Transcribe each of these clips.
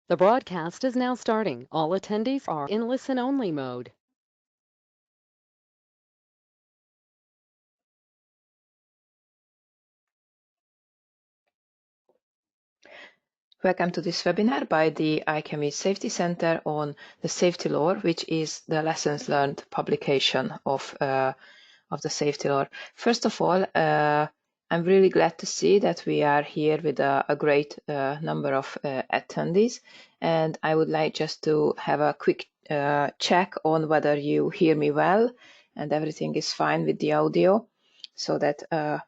The broadcast is now starting. All attendees are in listen-only mode. Welcome to this webinar by the IChemE Safety Centre on the safety law, which is the lessons learned publication of the safety law. First of all, I'm really glad to see that we are here with a great number of attendees, and I would like just to have a quick check on whether you hear me well and everything is fine with the audio, so that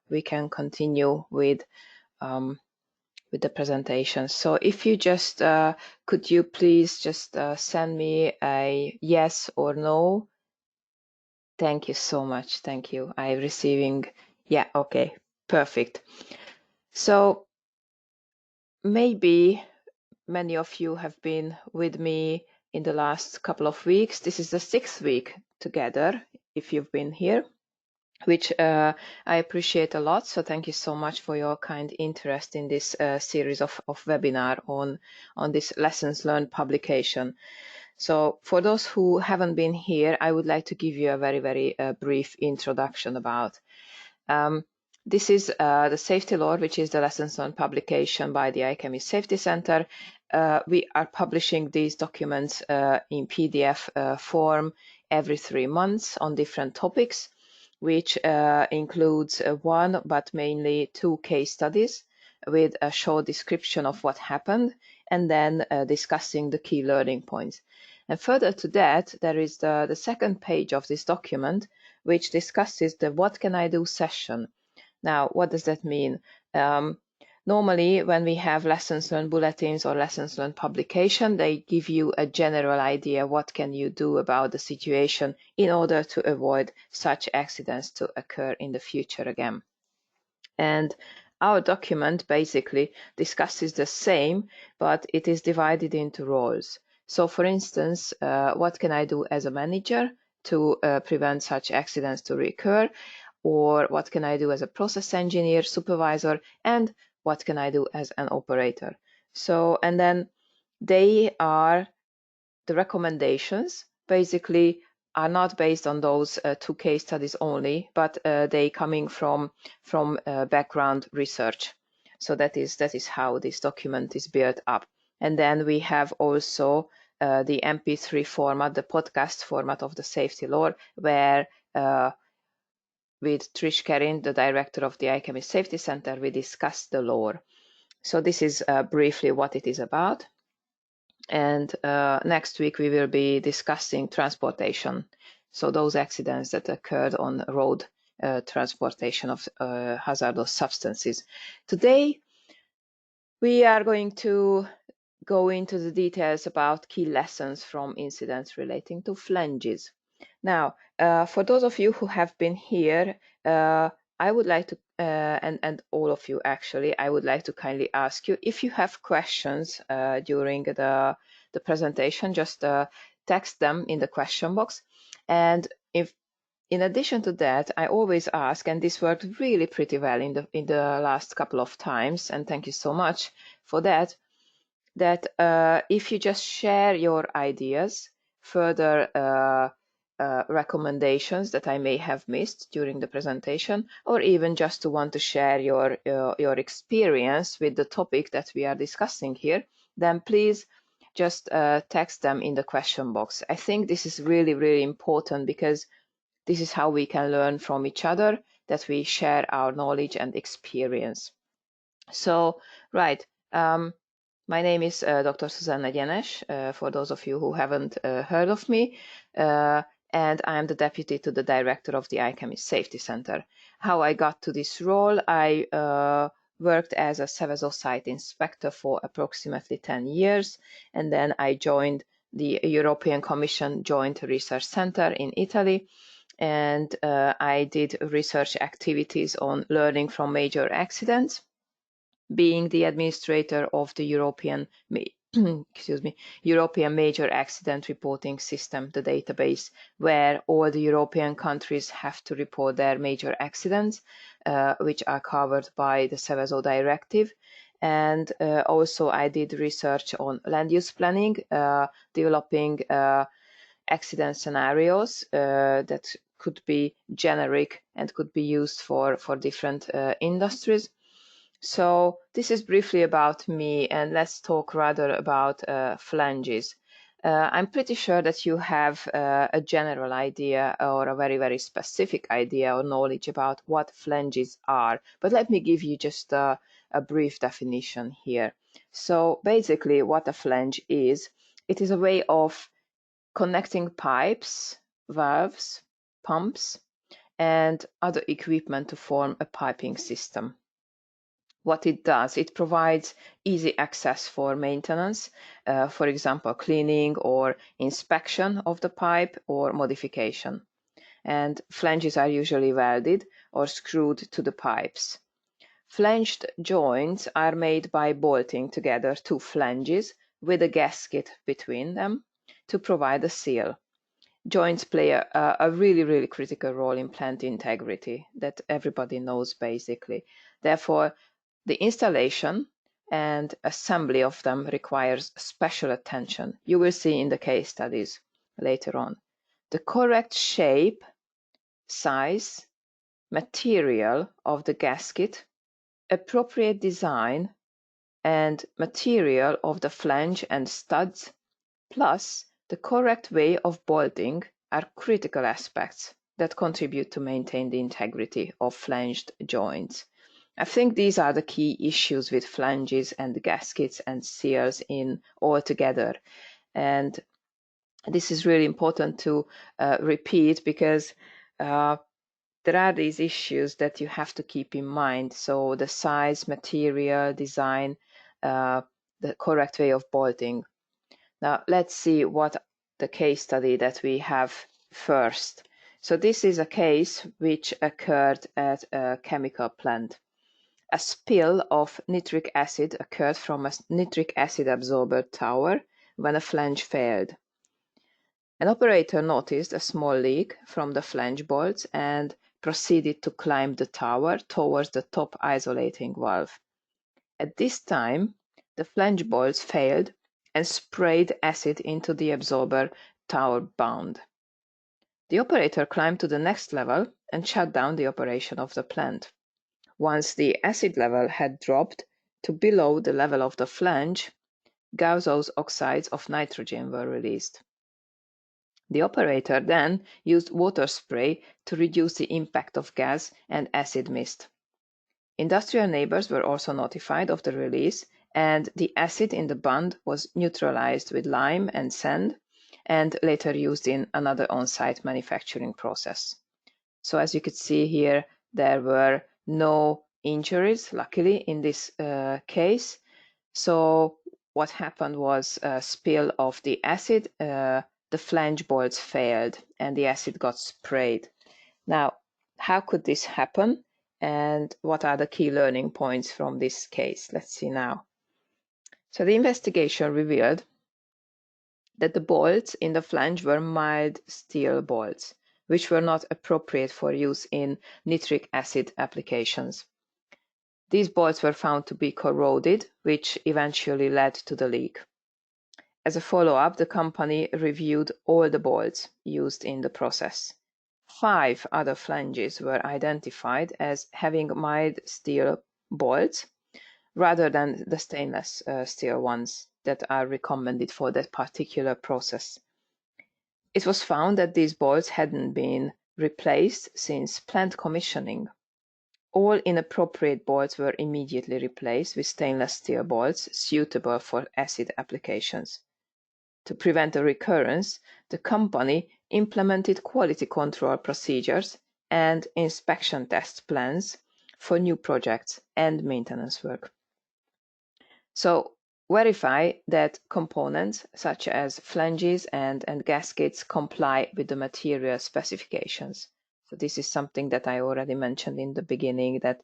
we can continue with the presentation. So if you just could you please just send me a yes or no? Thank you so much. Thank you. I'm receiving. Yeah, okay, perfect. So maybe many of you have been with me in the last couple of weeks. This is the 6th week together, if you've been here, which I appreciate a lot. So thank you so much for your kind interest in this series of webinar on this lessons learned publication. So for those who haven't been here, I would like to give you a very, very brief introduction about. This is the safety law, which is the lessons learned publication by the IChemE Safety Centre. We are publishing these documents in PDF form every 3 months on different topics, which includes one, but mainly 2 case studies with a short description of what happened, and then discussing the key learning points. And further to that, there is the second page of this document, which discusses the what can I do session. Now, what does that mean? Normally, when we have lessons learned bulletins or lessons learned publication, they give you a general idea what can you do about the situation in order to avoid such accidents to occur in the future again. And our document basically discusses the same, but it is divided into roles. So for instance, what can I do as a manager to prevent such accidents to recur? Or what can I do as a process engineer, supervisor, and what can I do as an operator? So, and then they are the recommendations basically are not based on those 2 case studies only, but they coming from background research. So that is how this document is built up. And then we have also the MP3 format, the podcast format of the safety law, where with Trish Kerin, the director of the IChemE Safety Centre, we discussed the law. So this is briefly what it is about. And next week we will be discussing transportation. So those accidents that occurred on road transportation of hazardous substances. Today we are going to go into the details about key lessons from incidents relating to flanges. Now, for those of you who have been here, I would like to, and all of you actually, I would like to kindly ask you if you have questions during the presentation, just text them in the question box. And if in addition to that, I always ask, and this worked really pretty well in the last couple of times, and thank you so much for that, that if you just share your ideas, further recommendations that I may have missed during the presentation, or even just to want to share your experience with the topic that we are discussing here, then please just text them in the question box. I think this is really, really important because this is how we can learn from each other, that we share our knowledge and experience. So, right. My name is Dr. Susanna Gyenes, for those of you who haven't heard of me, and I am the deputy to the director of the IChemE Safety Centre. How I got to this role, I worked as a Seveso site inspector for approximately 10 years, and then I joined the European Commission Joint Research Centre in Italy, and I did research activities on learning from major accidents, being the administrator of the European European Major Accident Reporting System, the database where all the European countries have to report their major accidents, which are covered by the Seveso directive. And also I did research on land use planning, developing accident scenarios that could be generic and could be used for different industries. So this is briefly about me, and let's talk rather about flanges. I'm pretty sure that you have a general idea or a very, very specific idea or knowledge about what flanges are, but let me give you just a brief definition here. So basically what a flange is, it is a way of connecting pipes, valves, pumps, and other equipment to form a piping system. What it does, it provides easy access for maintenance, for example, cleaning or inspection of the pipe or modification. And flanges are usually welded or screwed to the pipes. Flanged joints are made by bolting together two flanges with a gasket between them to provide a seal. Joints play a really, really critical role in plant integrity that everybody knows basically. Therefore, the installation and assembly of them requires special attention. You will see in the case studies later on. The correct shape, size, material of the gasket, appropriate design, and material of the flange and studs, plus the correct way of bolting are critical aspects that contribute to maintain the integrity of flanged joints. I think these are the key issues with flanges and gaskets and seals in all together. And this is really important to repeat because there are these issues that you have to keep in mind. So the size, material, design, the correct way of bolting. Now let's see what the case study that we have first. So this is a case which occurred at a chemical plant. A spill of nitric acid occurred from a nitric acid absorber tower when a flange failed. An operator noticed a small leak from the flange bolts and proceeded to climb the tower towards the top isolating valve. At this time, the flange bolts failed and sprayed acid into the absorber tower bound. The operator climbed to the next level and shut down the operation of the plant. Once the acid level had dropped to below the level of the flange, gaseous oxides of nitrogen were released. The operator then used water spray to reduce the impact of gas and acid mist. Industrial neighbors were also notified of the release, and the acid in the bund was neutralized with lime and sand and later used in another on-site manufacturing process. So as you could see here, there were no injuries, luckily, in this case. So what happened was a spill of the acid, the flange bolts failed and the acid got sprayed. Now, how could this happen? And what are the key learning points from this case? Let's see now. So the investigation revealed that the bolts in the flange were mild steel bolts, which were not appropriate for use in nitric acid applications. These bolts were found to be corroded, which eventually led to the leak. As a follow-up, the company reviewed all the bolts used in the process. 5 other flanges were identified as having mild steel bolts rather than the stainless steel ones that are recommended for that particular process. It was found that these bolts hadn't been replaced since plant commissioning. All inappropriate bolts were immediately replaced with stainless steel bolts suitable for acid applications. To prevent a recurrence, the company implemented quality control procedures and inspection test plans for new projects and maintenance work. So verify that components such as flanges and gaskets comply with the material specifications. So this is something that I already mentioned in the beginning, that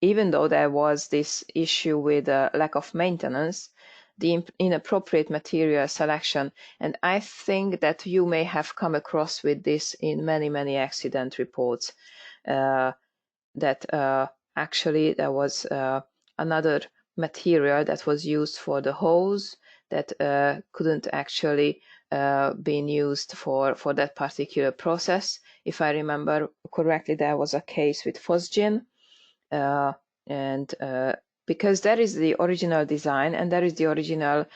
even though there was this issue with lack of maintenance, the inappropriate material selection, and I think that you may have come across with this in many, many accident reports, that actually there was another material that was used for the hose that couldn't actually been used for that particular process. If I remember correctly, there was a case with phosgene, and because that is the original design and that is the original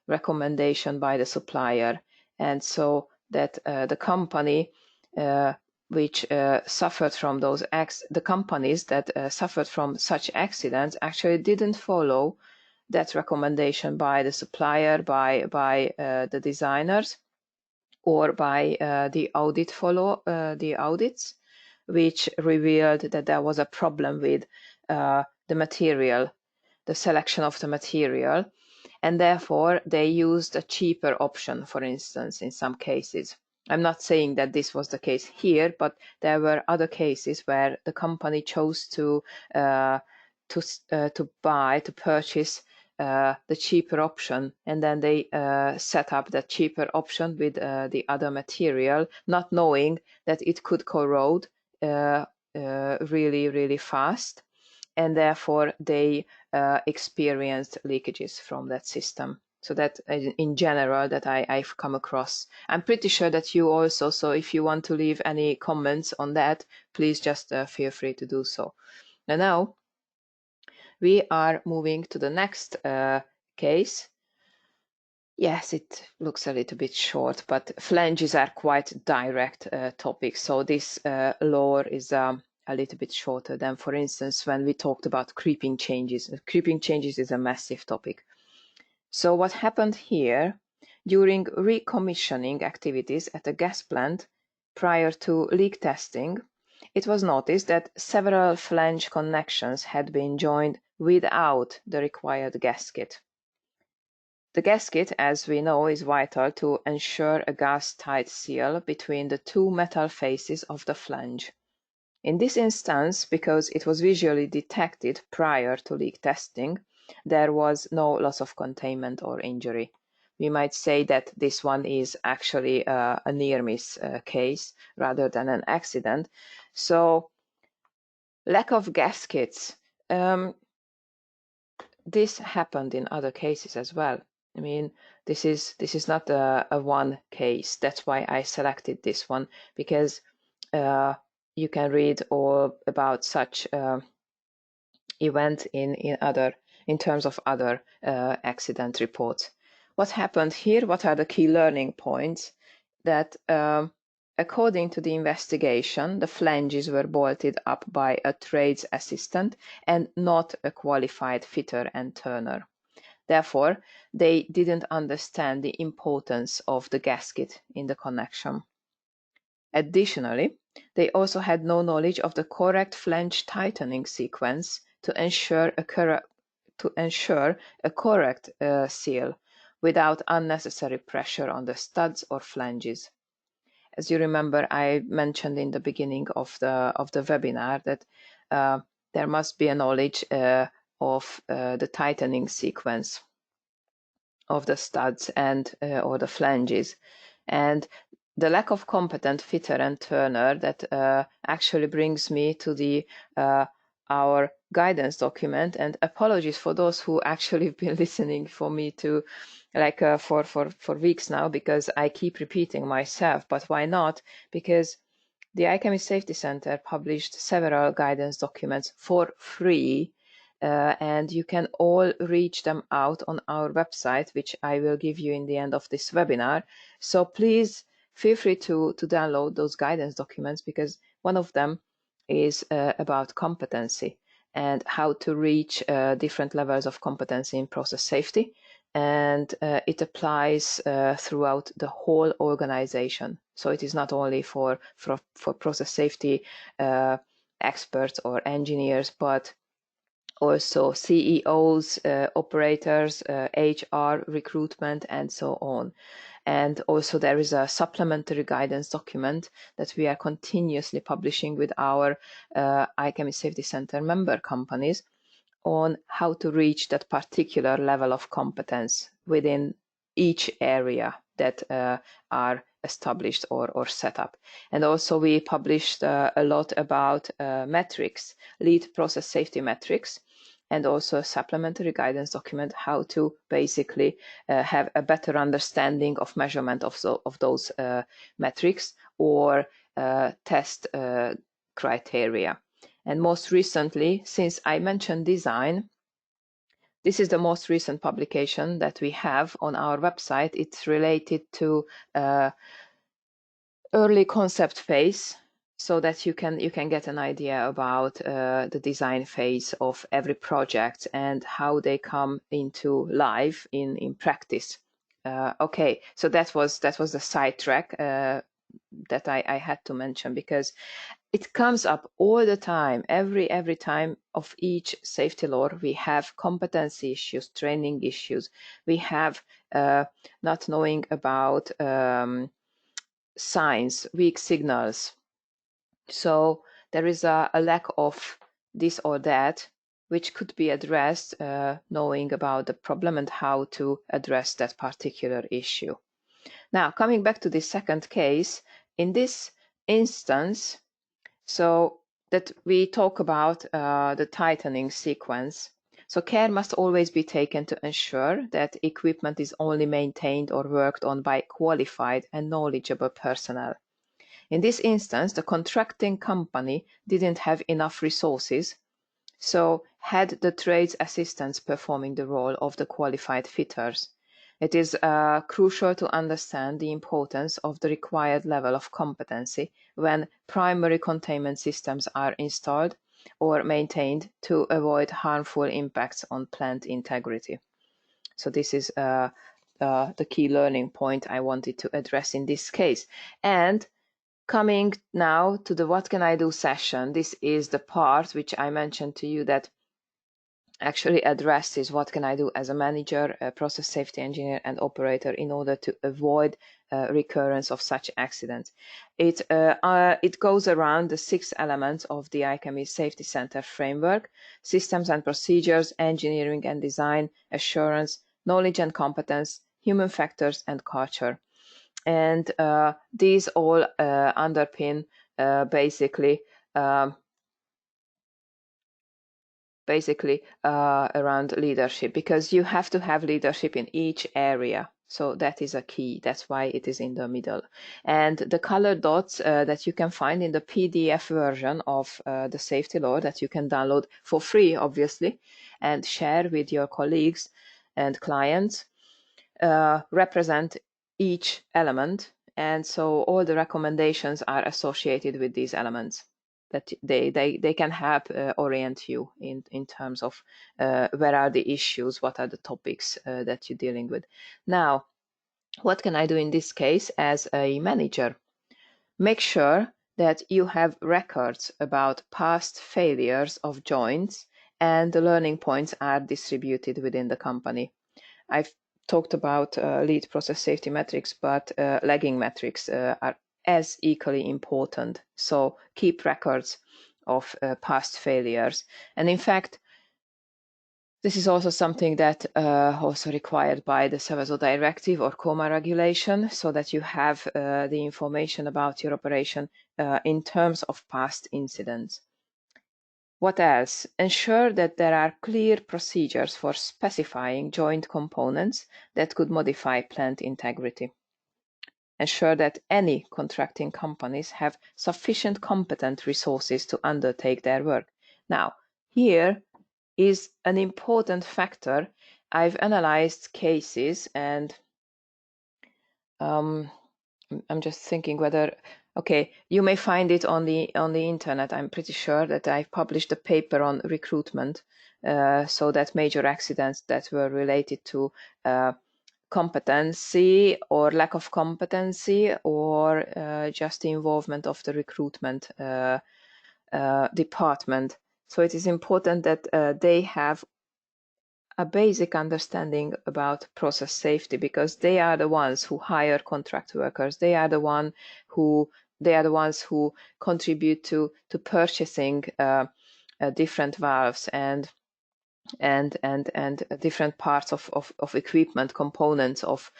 recommendation by the supplier, and so that the company which suffered from those the companies that suffered from such accidents actually didn't follow that recommendation by the supplier, by the designers, or by the audits, which revealed that there was a problem with the material, the selection of the material, and therefore they used a cheaper option, for instance, in some cases. I'm not saying that this was the case here, but there were other cases where the company chose to purchase the cheaper option, and then they set up that cheaper option with the other material, not knowing that it could corrode really, really fast, and therefore they experienced leakages from that system. So that in general that I've come across. I'm pretty sure that you also, so if you want to leave any comments on that, please just feel free to do so. And now we are moving to the next case. Yes, it looks a little bit short, but flanges are quite direct topics. So this lore is a little bit shorter than, for instance, when we talked about creeping changes. Creeping changes is a massive topic. So what happened here during recommissioning activities at a gas plant prior to leak testing, it was noticed that several flange connections had been joined without the required gasket. The gasket, as we know, is vital to ensure a gas-tight seal between the two metal faces of the flange. In this instance, because it was visually detected prior to leak testing, there was no loss of containment or injury. We might say that this one is actually a near-miss case rather than an accident. So, lack of gaskets. This happened in other cases as well. I mean, this is not a one case. That's why I selected this one, because you can read all about such event in terms of other accident reports. What happened here? What are the key learning points? That according to the investigation, the flanges were bolted up by a trades assistant and not a qualified fitter and turner. Therefore, they didn't understand the importance of the gasket in the connection. Additionally, they also had no knowledge of the correct flange tightening sequence to ensure a correct seal without unnecessary pressure on the studs or flanges. As you remember, I mentioned in the beginning of the webinar that there must be a knowledge of the tightening sequence of the studs and or the flanges, and the lack of competent fitter and turner that actually brings me to the our guidance document. And apologies for those who actually have been listening for me to like for weeks now, because I keep repeating myself. But why not? Because the IChemE Safety Centre published several guidance documents for free, and you can all reach them out on our website, which I will give you in the end of this webinar. So please feel free to download those guidance documents, because one of them is about competency and how to reach different levels of competency in process safety. And it applies throughout the whole organization. So it is not only for process safety experts or engineers, but also CEOs, operators, HR, recruitment, and so on. And also there is a supplementary guidance document that we are continuously publishing with our IChemE Safety Centre member companies on how to reach that particular level of competence within each area that are established or set up. And also we published a lot about metrics, lead process safety metrics, and also a supplementary guidance document how to basically have a better understanding of measurement of those metrics or test criteria. And most recently, since I mentioned design, this is the most recent publication that we have on our website. It's related to early concept phase, so that you can get an idea about the design phase of every project and how they come into life in practice. Okay, so that was the sidetrack that I had to mention, because it comes up all the time. Every time of each safety law, we have competency issues, training issues. We have not knowing about signs, weak signals. So there is a lack of this or that, which could be addressed knowing about the problem and how to address that particular issue. Now, coming back to the second case, in this instance, so that we talk about the tightening sequence. So care must always be taken to ensure that equipment is only maintained or worked on by qualified and knowledgeable personnel. In this instance, the contracting company didn't have enough resources, so had the trades assistants performing the role of the qualified fitters. It is crucial to understand the importance of the required level of competency when primary containment systems are installed or maintained to avoid harmful impacts on plant integrity. So this is the key learning point I wanted to address in this case. And coming now to the what can I do session, this is the part which I mentioned to you that actually addresses what can I do as a manager, a process safety engineer and operator in order to avoid recurrence of such accidents. It goes around the 6 elements of the IChemE Safety Centre framework: systems and procedures, engineering and design, assurance, knowledge and competence, human factors and culture. And these all underpin basically around leadership, because you have to have leadership in each area. So that is a key. That's why it is in the middle. And the color dots that you can find in the PDF version of the safety law that you can download for free, obviously, and share with your colleagues and clients represent each element. And so all the recommendations are associated with these elements, that they can help orient you in terms of where are the issues, what are the topics that you're dealing with. Now, what can I do in this case as a manager? Make sure that you have records about past failures of joints and the learning points are distributed within the company. I've talked about lead process safety metrics, but lagging metrics are as equally important. So keep records of past failures. And in fact, this is also something that also required by the Seveso directive or COMA regulation, so that you have the information about your operation in terms of past incidents. What else? Ensure that there are clear procedures for specifying joint components that could modify plant integrity. Ensure that any contracting companies have sufficient competent resources to undertake their work. Now, here is an important factor. I've analyzed cases and I'm just thinking whether, okay, you may find it on the internet. I'm pretty sure that I've published a paper on recruitment, so that major accidents that were related to competency or lack of competency or just the involvement of the recruitment department. So it is important that they have a basic understanding about process safety, because they are the ones who hire contract workers. They are the ones who contribute to purchasing different valves and and different parts of equipment, components of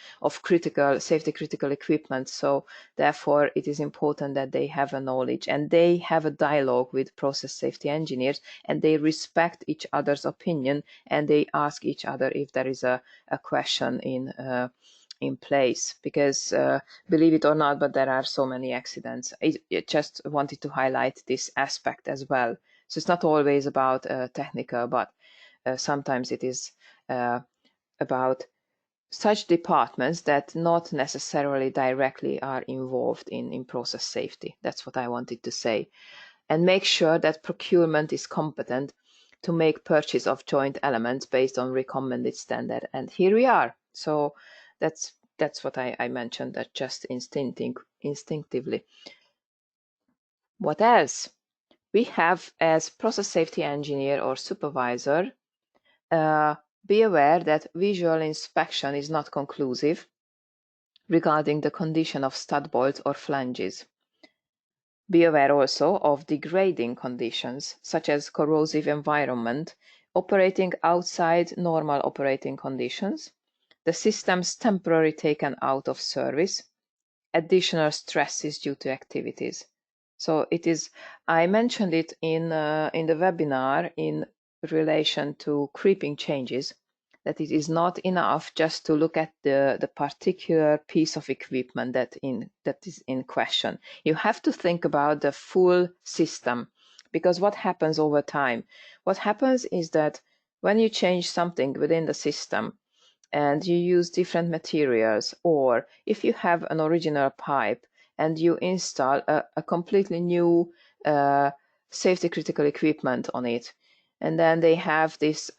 critical safety critical equipment. So therefore it is important that they have a knowledge and they have a dialogue with process safety engineers, and they respect each other's opinion, and they ask each other if there is a question in place, because believe it or not, but there are so many accidents. I just wanted to highlight this aspect as well. So it's not always about technical, but sometimes it is about such departments that not necessarily directly are involved in process safety. That's what I wanted to say. And make sure that procurement is competent to make purchase of joint elements based on recommended standard. And here we are. So that's what I mentioned, that just instinctively. What else? We have, as process safety engineer or supervisor, be aware that visual inspection is not conclusive regarding the condition of stud bolts or flanges. Be aware also of degrading conditions, such as corrosive environment, operating outside normal operating conditions, the systems temporarily taken out of service, additional stresses due to activities. So it is, I mentioned it in the webinar in relation to creeping changes, that it is not enough just to look at the particular piece of equipment that is in question. You have to think about the full system, because what happens over time? What happens is that when you change something within the system, and you use different materials, or if you have an original pipe and you install a completely new safety critical equipment on it, and then they have this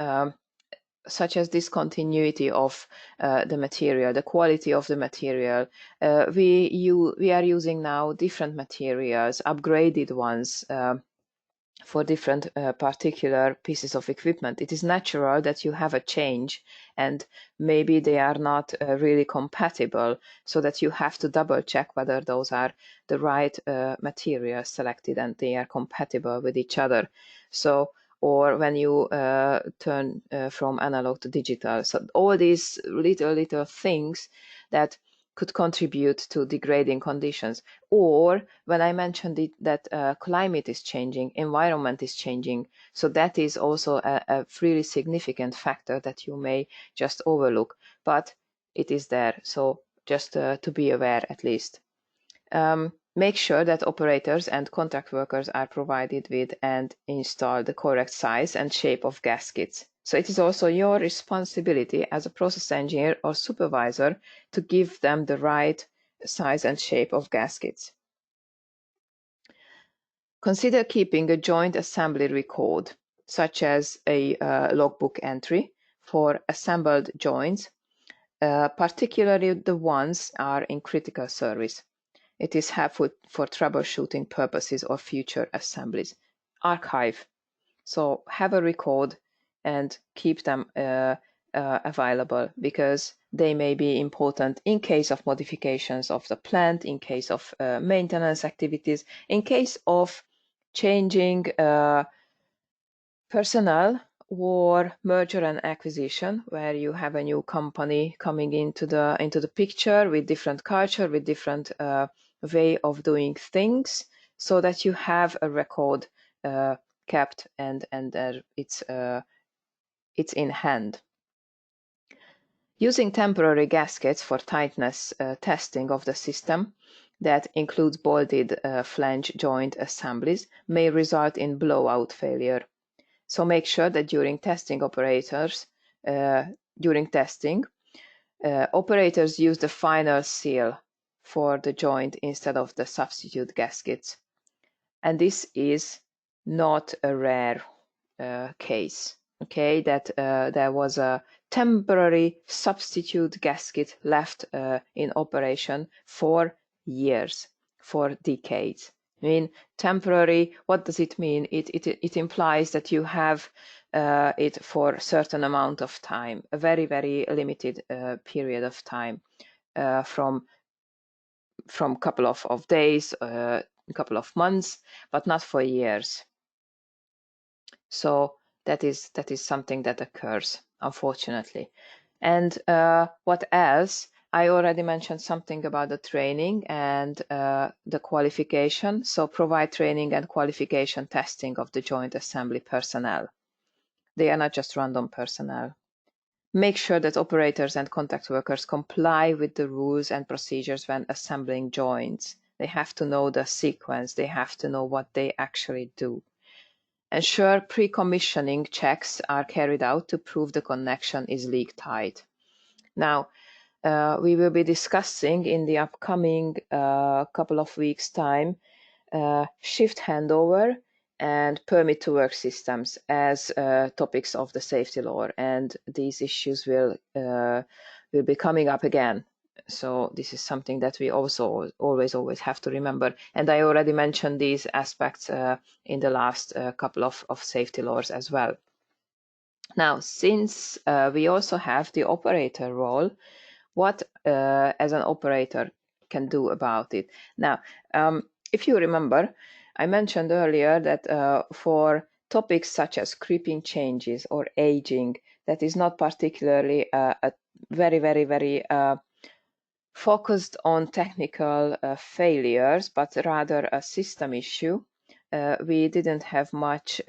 such as discontinuity of the material, the quality of the material. We are using now different materials, upgraded ones, for different particular pieces of equipment. It is natural that you have a change, and maybe they are not really compatible, so that you have to double check whether those are the right materials selected and they are compatible with each other. So, or when you turn from analog to digital. So all these little things that could contribute to degrading conditions. Or when I mentioned it, that climate is changing, environment is changing, so that is also a really significant factor that you may just overlook, but it is there. So just to be aware, at least. Make sure that operators and contract workers are provided with and install the correct size and shape of gaskets. So it is also your responsibility as a process engineer or supervisor to give them the right size and shape of gaskets. Consider keeping a joint assembly record, such as a logbook entry for assembled joints, particularly the ones are in critical service. It is helpful for troubleshooting purposes or future assemblies. Archive. So have a record and keep them available, because they may be important in case of modifications of the plant, in case of maintenance activities, in case of changing personnel, or merger and acquisition, where you have a new company coming into the picture with different culture, with different way of doing things, so that you have a record kept, and it's in hand. Using temporary gaskets for tightness testing of the system, that includes bolted flange joint assemblies, may result in blowout failure. So make sure that during testing, operators use the final seal for the joint instead of the substitute gaskets. And this is not a rare case, okay, that there was a temporary substitute gasket left in operation for years, for decades. I mean, temporary, what does it mean? It implies that you have it for a certain amount of time, a very, very limited period of time, from couple of days, a couple of months, but not for years. So that is something that occurs, unfortunately. And what else? I already mentioned something about the training and the qualification. So provide training and qualification testing of the joint assembly personnel. They are not just random personnel. Make sure that operators and contact workers comply with the rules and procedures when assembling joints. They have to know the sequence. They have to know what they actually do. Ensure pre-commissioning checks are carried out to prove the connection is leak tight. Now, we will be discussing in the upcoming couple of weeks' time shift handover and permit to work systems as topics of the safety law, and these issues will be coming up again. So this is something that we also always have to remember. And I already mentioned these aspects in the last couple of safety laws as well. Now, since we also have the operator role, what as an operator can do about it? Now, if you remember, I mentioned earlier that for topics such as creeping changes or aging, that is not particularly a very focused on technical failures, but rather a system issue. We didn't have much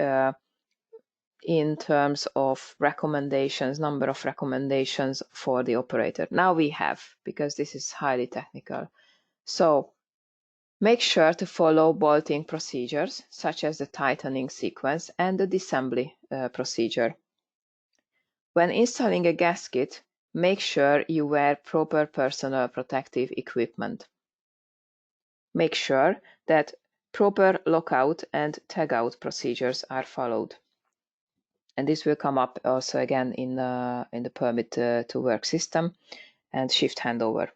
in terms of recommendations, number of recommendations for the operator. Now we have, because this is highly technical. So make sure to follow bolting procedures, such as the tightening sequence and the disassembly procedure. When installing a gasket, make sure you wear proper personal protective equipment. Make sure that proper lockout and tagout procedures are followed. And this will come up also again in the permit to work system and shift handover.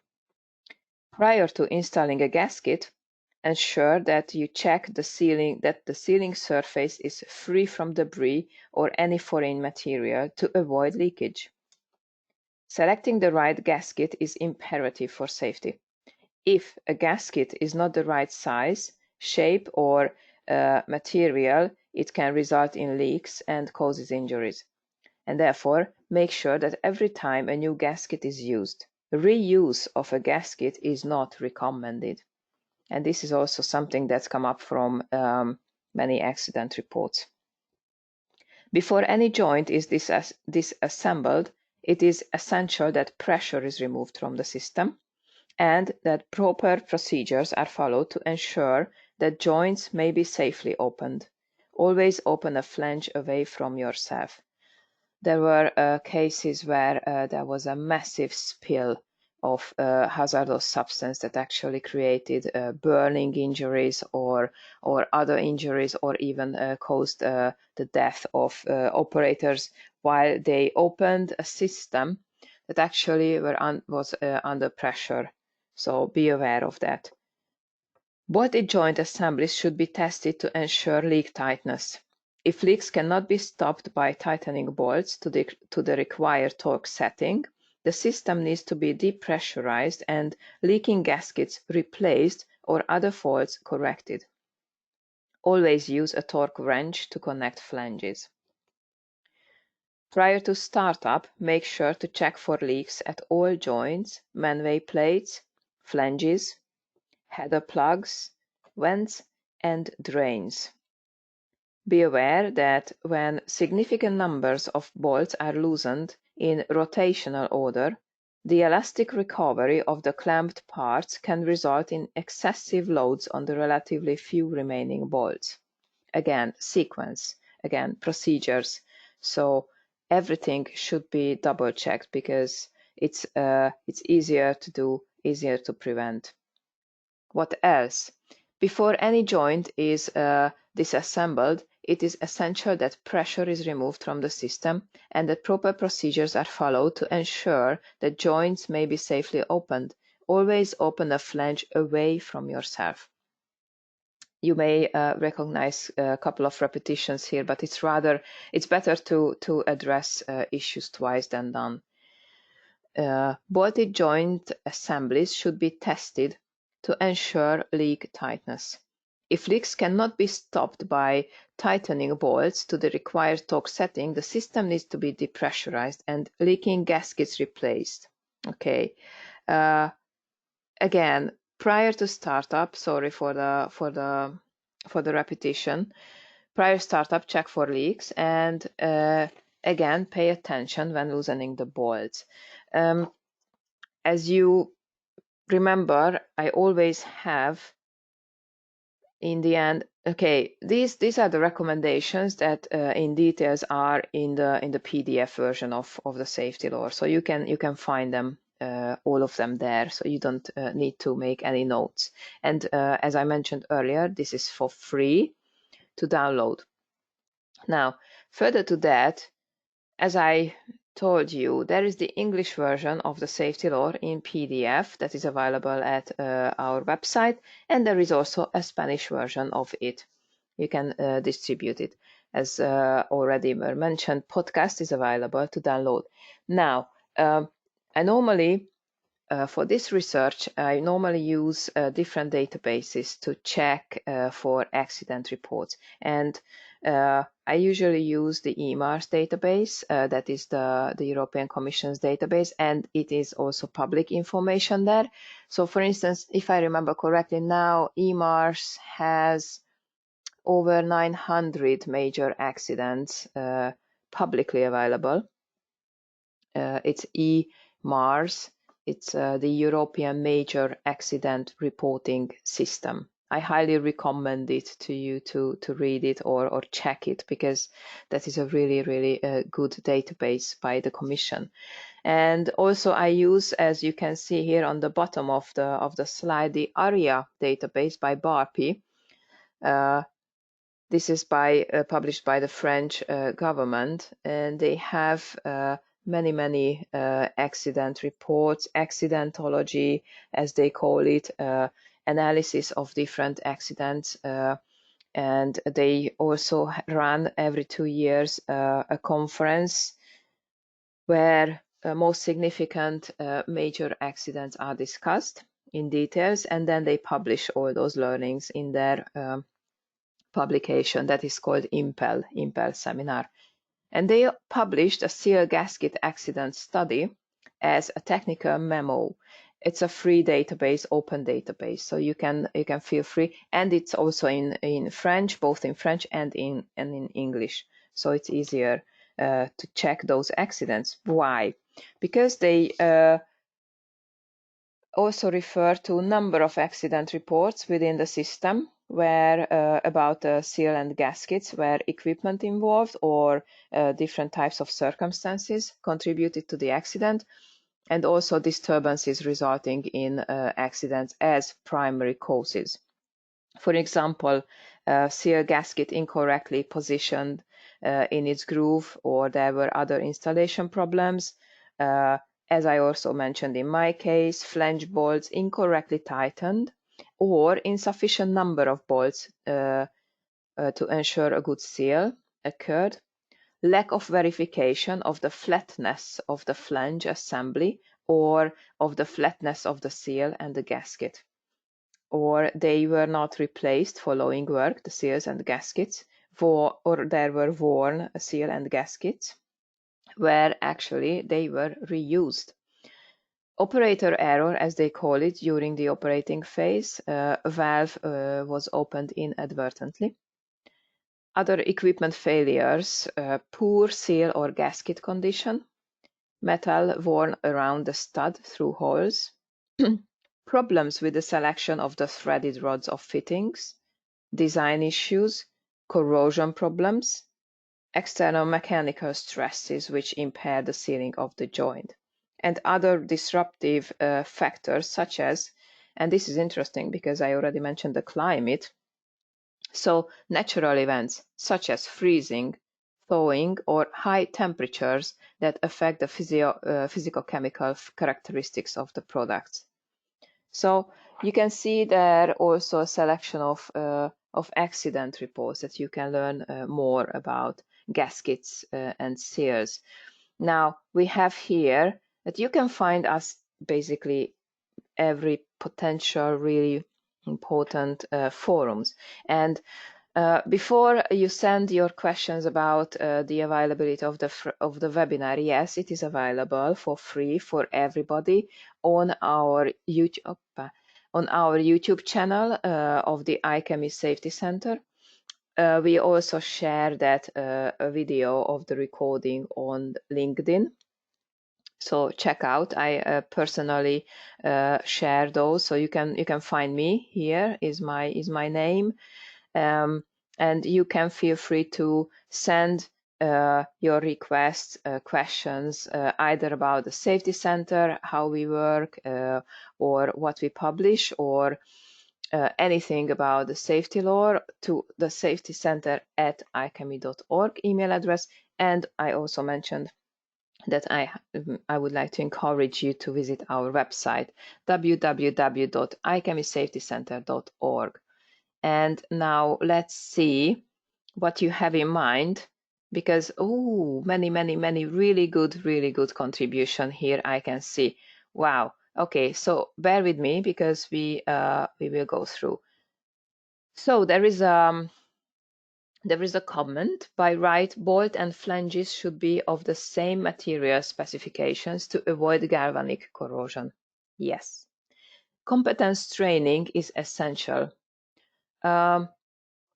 Prior to installing a gasket, ensure that you check the sealing surface is free from debris or any foreign material to avoid leakage. Selecting the right gasket is imperative for safety. If a gasket is not the right size, shape, or material, it can result in leaks and causes injuries. And therefore, make sure that every time a new gasket is used, reuse of a gasket is not recommended. And this is also something that's come up from many accident reports. Before any joint is disassembled, it is essential that pressure is removed from the system and that proper procedures are followed to ensure that joints may be safely opened. Always open a flange away from yourself. There were cases where there was a massive spill of hazardous substance that actually created burning injuries or other injuries, or even caused the death of operators while they opened a system that actually was under pressure. So be aware of that. Bolted joint assemblies should be tested to ensure leak tightness. If leaks cannot be stopped by tightening bolts to the required torque setting, the system needs to be depressurized and leaking gaskets replaced or other faults corrected. Always use a torque wrench to connect flanges. Prior to startup, make sure to check for leaks at all joints, manway plates, flanges, header plugs, vents, and drains. Be aware that when significant numbers of bolts are loosened in rotational order, the elastic recovery of the clamped parts can result in excessive loads on the relatively few remaining bolts. Again, sequence, again, procedures. So everything should be double checked because it's easier to do, easier to prevent. What else? Before any joint is disassembled, it is essential that pressure is removed from the system and that proper procedures are followed to ensure that joints may be safely opened. Always open a flange away from yourself. You may recognize a couple of repetitions here, but it's better to address issues twice than done. Bolted joint assemblies should be tested to ensure leak tightness. If leaks cannot be stopped by tightening bolts to the required torque setting, the system needs to be depressurized and leaking gaskets replaced. Okay. Again, prior to startup, sorry for the repetition. Prior startup, check for leaks, and again, pay attention when loosening the bolts. As you remember, I always have in the end. Okay, these are the recommendations that in details are in the PDF version of the safety law, so you can find them all of them there, so you don't need to make any notes. And as I mentioned earlier, this is for free to download. Now, further to that, as I told you, there is the English version of the safety law in PDF that is available at our website, and there is also a Spanish version of it. You can distribute it. As already mentioned, podcast is available to download. Now, I normally for this research, I normally use different databases to check for accident reports. And I usually use the EMARS database, that is the European Commission's database, and it is also public information there. So for instance, if I remember correctly now, EMARS has over 900 major accidents publicly available. It's EMARS. It's the European Major Accident Reporting System. I highly recommend it to you to read it or check it, because that is a really, really good database by the Commission. And also I use, as you can see here on the bottom of the slide, the ARIA database by BARPI. This is published by the French government, and they have many accident reports, accidentology, as they call it, analysis of different accidents. And they also run every 2 years a conference where most significant major accidents are discussed in details, and then they publish all those learnings in their publication that is called Impel Seminar. And they published a seal gasket accident study as a technical memo. It's a free database, open database, so you can feel free, and it's also in French, both in French and in English, so it's easier to check those accidents. Why? Because they also refer to a number of accident reports within the system where about seal and gaskets where equipment involved or different types of circumstances contributed to the accident, and also disturbances resulting in accidents as primary causes. For example, seal gasket incorrectly positioned in its groove, or there were other installation problems. As I also mentioned in my case, flange bolts incorrectly tightened, or insufficient number of bolts to ensure a good seal occurred. Lack of verification of the flatness of the flange assembly or of the flatness of the seal and the gasket. Or they were not replaced following work, the seals and gaskets, or there were worn seal and gaskets, where actually they were reused. Operator error, as they call it, during the operating phase, a valve was opened inadvertently. Other equipment failures, poor seal or gasket condition, metal worn around the stud through holes, problems with the selection of the threaded rods of fittings, design issues, corrosion problems, external mechanical stresses which impair the sealing of the joint, and other disruptive factors such as, and this is interesting because I already mentioned the climate, so natural events such as freezing, thawing, or high temperatures that affect the physical-chemical characteristics of the products. So you can see there also a selection of accident reports that you can learn more about gaskets and seals. Now we have here that you can find us basically every potential really forums. And before you send your questions about the availability of the webinar, yes, it is available for free for everybody on our YouTube channel of the IChemE Safety Centre. We also share that a video of the recording on LinkedIn. So check out. I personally share those, so you can find me. Here is my name. And you can feel free to send your requests, questions, either about the Safety Center, how we work, or what we publish, or anything about the safety law, to the Safety Center at icheme.org email address. And I also mentioned that I would like to encourage you to visit our website, www.ichemesafetycenter.org. And now let's see what you have in mind, because many really good contribution here I can see. Wow. Okay, so bear with me because we will go through. So there is a comment by Wright: bolt and flanges should be of the same material specifications to avoid galvanic corrosion. Yes. Competence training is essential.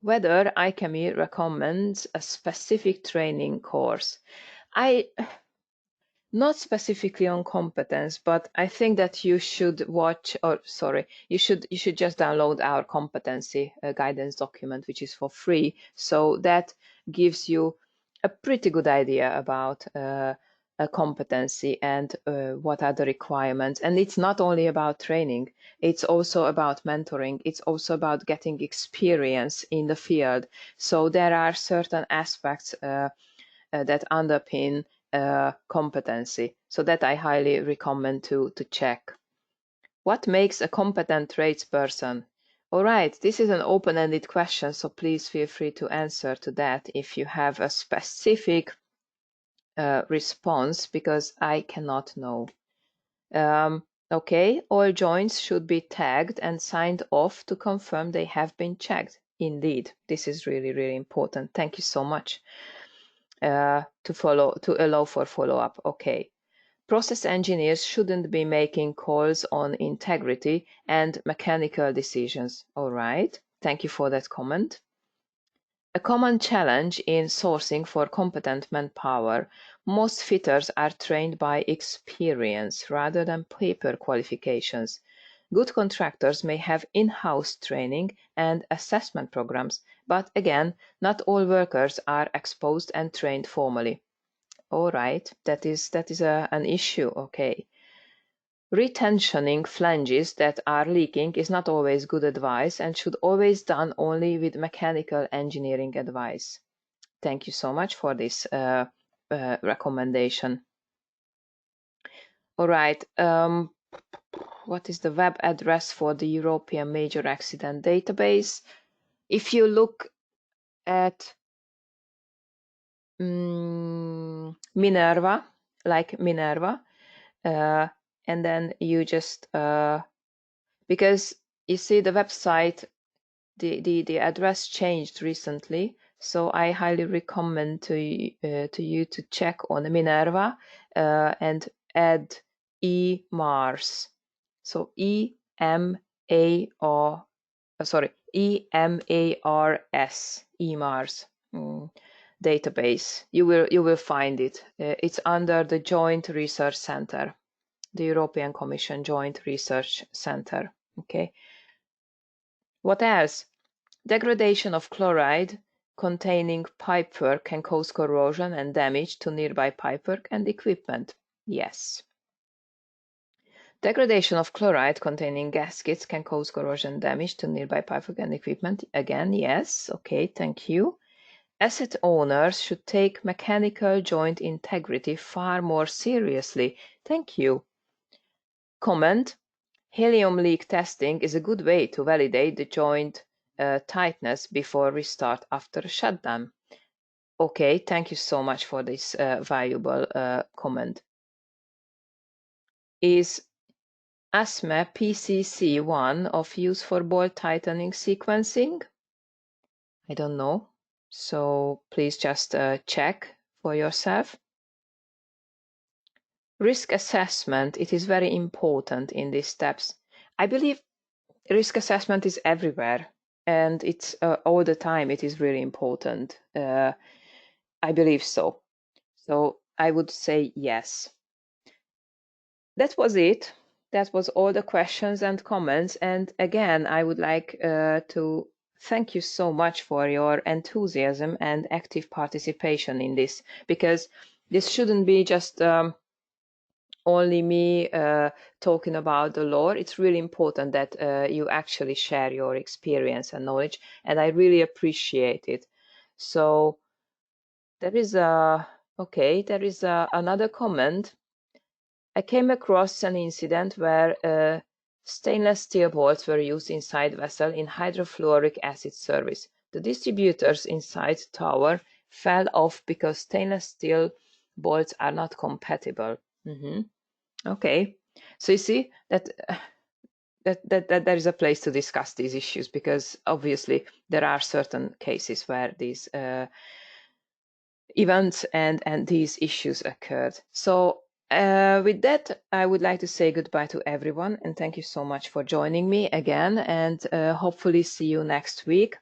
Whether IChemE recommends a specific training course. Not specifically on competence, but I think that you should you should just download our competency guidance document, which is for free. So that gives you a pretty good idea about a competency and what are the requirements. And it's not only about training, it's also about mentoring. It's also about getting experience in the field. So there are certain aspects that underpin competency. So that I highly recommend to check. What makes a competent tradesperson? All right, this is an open-ended question, so please feel free to answer to that if you have a specific response, because I cannot know. Okay, all joints should be tagged and signed off to confirm they have been checked. Indeed, this is really important. Thank you so much. To allow for follow-up. Okay. Process engineers shouldn't be making calls on integrity and mechanical decisions. All right. Thank you for that comment. A common challenge in sourcing for competent manpower: most fitters are trained by experience rather than paper qualifications. Good contractors may have in-house training and assessment programs, but again, not all workers are exposed and trained formally. All right, that is an issue. Okay. Retensioning flanges that are leaking is not always good advice and should always done only with mechanical engineering advice. Thank you so much for this recommendation. All right. What is the web address for the European Major Accident Database? If you look at Minerva, like Minerva, and then you just because you see the website, the address changed recently, so I highly recommend to you to check on Minerva and add EMARS. So EMARS, EMARS database. You will find it. It's under the Joint Research Centre, the European Commission Joint Research Centre. Okay. What else? Degradation of chloride containing pipework can cause corrosion and damage to nearby pipework and equipment. Yes. Degradation of chloride containing gaskets can cause corrosion damage to nearby pipework and equipment. Again, yes. Okay, thank you. Asset owners should take mechanical joint integrity far more seriously. Thank you. Comment: helium leak testing is a good way to validate the joint tightness before restart after a shutdown. Okay, thank you so much for this valuable comment. Is IChemE PCC1 of use for bolt tightening sequencing? I don't know. So please just check for yourself. Risk assessment, it is very important in these steps. I believe risk assessment is everywhere, and it's all the time. It is really important. I believe so. So I would say yes. That was it. That was all the questions and comments. And again, I would like to thank you so much for your enthusiasm and active participation in this, because this shouldn't be just only me talking about the lore. It's really important that you actually share your experience and knowledge, and I really appreciate it. So there is another comment. I came across an incident where stainless steel bolts were used inside vessel in hydrofluoric acid service. The distributors inside tower fell off because stainless steel bolts are not compatible. Okay, so you see that there is a place to discuss these issues, because obviously there are certain cases where these events and these issues occurred. So with that, I would like to say goodbye to everyone, and thank you so much for joining me again, and hopefully see you next week,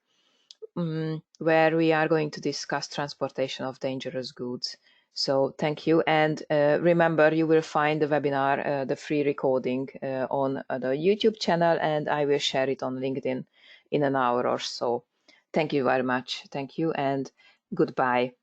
where we are going to discuss transportation of dangerous goods. So thank you, and remember, you will find the webinar, the free recording, on the YouTube channel, and I will share it on LinkedIn in an hour or so. Thank you very much. Thank you, and goodbye.